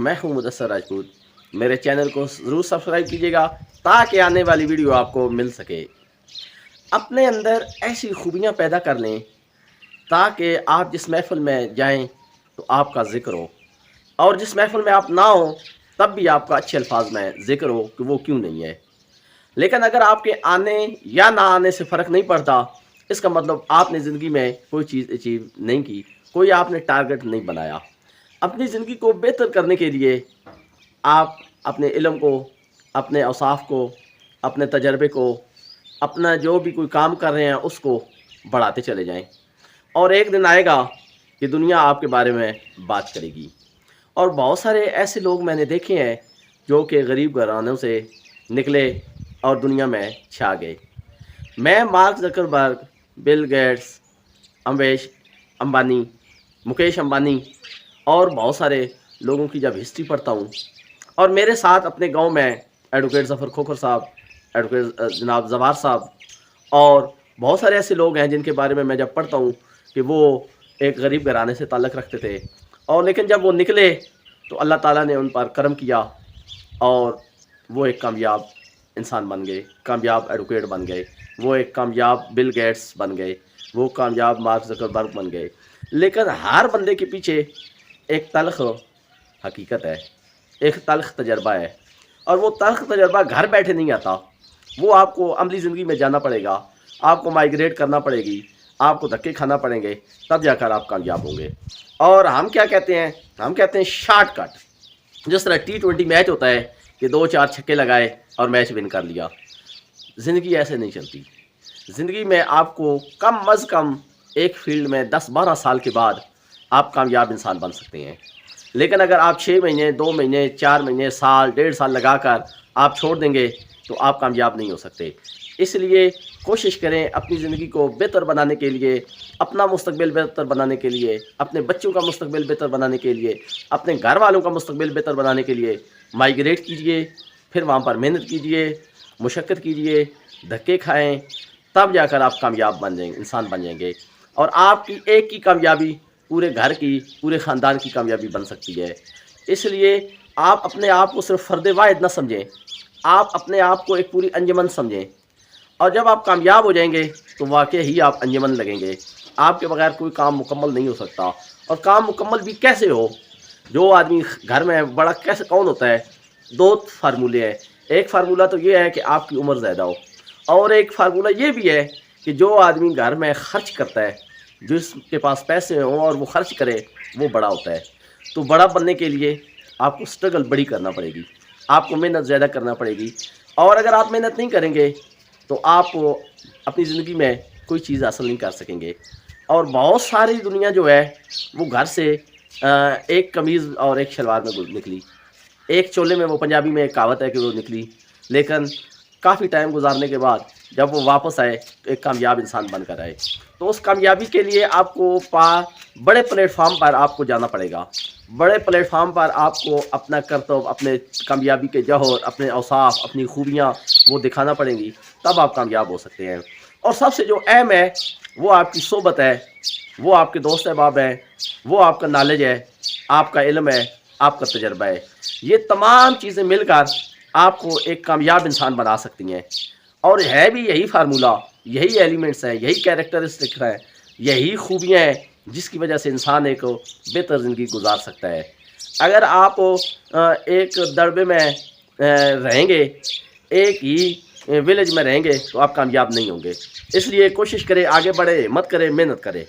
मैं हूं मुदस्सर राजपूत। मेरे चैनल को ज़रूर सब्सक्राइब कीजिएगा ताकि आने वाली वीडियो आपको मिल सके। अपने अंदर ऐसी खूबियां पैदा कर लें ताकि आप जिस महफ़िल में जाएं तो आपका ज़िक्र हो, और जिस महफ़िल में आप ना हो तब भी आपका अच्छे अल्फाज में ज़िक्र हो कि वो क्यों नहीं है। लेकिन अगर आपके आने या ना आने से फ़र्क नहीं पड़ता, इसका मतलब आपने ज़िंदगी में कोई चीज़ अचीव नहीं की, कोई आपने टारगेट नहीं बनाया। अपनी ज़िंदगी को बेहतर करने के लिए आप अपने इल्म को, अपने औसाफ को, अपने तजर्बे को, अपना जो भी कोई काम कर रहे हैं उसको बढ़ाते चले जाएं, और एक दिन आएगा कि दुनिया आपके बारे में बात करेगी। और बहुत सारे ऐसे लोग मैंने देखे हैं जो कि गरीब घरानों से निकले और दुनिया में छा गए। मैं mark Zuckerberg, Bill Gates, Ambesh Ambani, Mukesh Ambani और बहुत सारे लोगों की जब हिस्ट्री पढ़ता हूँ, और मेरे साथ अपने गांव में एडवोकेट ज़फ़र खोखर साहब, एडवोकेट जनाब जवार साहब और बहुत सारे ऐसे लोग हैं जिनके बारे में मैं जब पढ़ता हूँ कि वो एक गरीब घराने से ताल्लुक़ रखते थे, और लेकिन जब वो निकले तो अल्लाह ताला ने उन पर करम किया और वो एक कामयाब इंसान बन गए, कामयाब एडवोकेट बन गए, वो एक कामयाब बिल गेट्स बन गए, वो कामयाब मार्क ज़करबर्ग बन गए। लेकिन हर बंदे के पीछे एक तल्ख़ हकीकत है, एक तल्ख़ तजर्बा है, और वो तल्ख़ तजर्बा घर बैठे नहीं आता। वो आपको अमली ज़िंदगी में जाना पड़ेगा, आपको माइग्रेट करना पड़ेगी, आपको धक्के खाना पड़ेंगे, तब जाकर आप कामयाब होंगे। और हम क्या कहते हैं, हम कहते हैं शॉर्टकट। जिस तरह T20 मैच होता है कि 2-4 छक्के लगाए और मैच विन कर लिया, ज़िंदगी ऐसे नहीं चलती। ज़िंदगी में आपको कम अज़ कम एक फील्ड में 10-12 साल के बाद आप कामयाब इंसान बन सकते हैं। लेकिन अगर आप 6 महीने, 2 महीने, 4 महीने, साल, 1.5 साल लगाकर आप छोड़ देंगे तो आप कामयाब नहीं हो सकते। इसलिए कोशिश करें अपनी ज़िंदगी को बेहतर बनाने के लिए, अपना मुस्तकबिल बेहतर बनाने के लिए, अपने बच्चों का मुस्तकबिल बेहतर बनाने के लिए, अपने घर वालों का मुस्तकबिल बेहतर बनाने के लिए माइग्रेट कीजिए, फिर वहाँ पर मेहनत कीजिए, मुशक्क़त कीजिए, धक्के खाएँ, तब जाकर आप कामयाब बन जाएंगे, इंसान बन जाएंगे। और आपकी एक की कामयाबी पूरे घर की, पूरे ख़ानदान की कामयाबी बन सकती है। इसलिए आप अपने आप को सिर्फ फ़र्द वाहिद ना समझें, आप अपने आप को एक पूरी अंजुमन समझें, और जब आप कामयाब हो जाएंगे तो वाकई ही आप अंजुमन लगेंगे। आपके बगैर कोई काम मुकम्मल नहीं हो सकता। और काम मुकम्मल भी कैसे हो? जो आदमी घर में बड़ा कैसे कौन होता है? 2 फार्मूले हैं। एक फार्मूला तो ये है कि आपकी उम्र ज़्यादा हो, और एक फार्मूला ये भी है कि जो आदमी घर में ख़र्च करता है, जिसके पास पैसे हों और वो ख़र्च करे, वो बड़ा होता है। तो बड़ा बनने के लिए आपको स्ट्रगल बड़ी करना पड़ेगी, आपको मेहनत ज़्यादा करना पड़ेगी, और अगर आप मेहनत नहीं करेंगे तो आप अपनी ज़िंदगी में कोई चीज़ हासिल नहीं कर सकेंगे। और बहुत सारी दुनिया जो है वो घर से एक कमीज़ और एक शलवार में निकली, एक चोले में, वो पंजाबी में एक कहावत है कि वो निकली, लेकिन काफ़ी टाइम गुजारने के बाद जब वो वापस आए तो एक कामयाब इंसान बनकर आए। तो उस कामयाबी के लिए आपको बड़े प्लेटफार्म पर आपको जाना पड़ेगा। बड़े प्लेटफार्म पर आपको अपना कर्तव्य, अपने कामयाबी के जौहर, अपने औसाफ, अपनी खूबियाँ वो दिखाना पड़ेंगी, तब आप कामयाब हो सकते हैं। और सबसे जो अहम है वो आपकी सोबत है, वो आपके दोस्त अहबाब हैं, वो आपका नॉलेज है, आपका इल्म है, आपका तजर्बा है। ये तमाम चीज़ें मिलकर आपको एक कामयाब इंसान बना सकती हैं। और है भी यही फार्मूला, यही एलिमेंट्स हैं, यही कैरेक्टरिस्टिक हैं, यही खूबियाँ हैं जिसकी वजह से इंसान एक बेहतर ज़िंदगी गुजार सकता है। अगर आप एक दड़बे में रहेंगे, एक ही विलेज में रहेंगे, तो आप कामयाब नहीं होंगे। इसलिए कोशिश करें, आगे बढ़े, हिम्मत करें, मेहनत करें।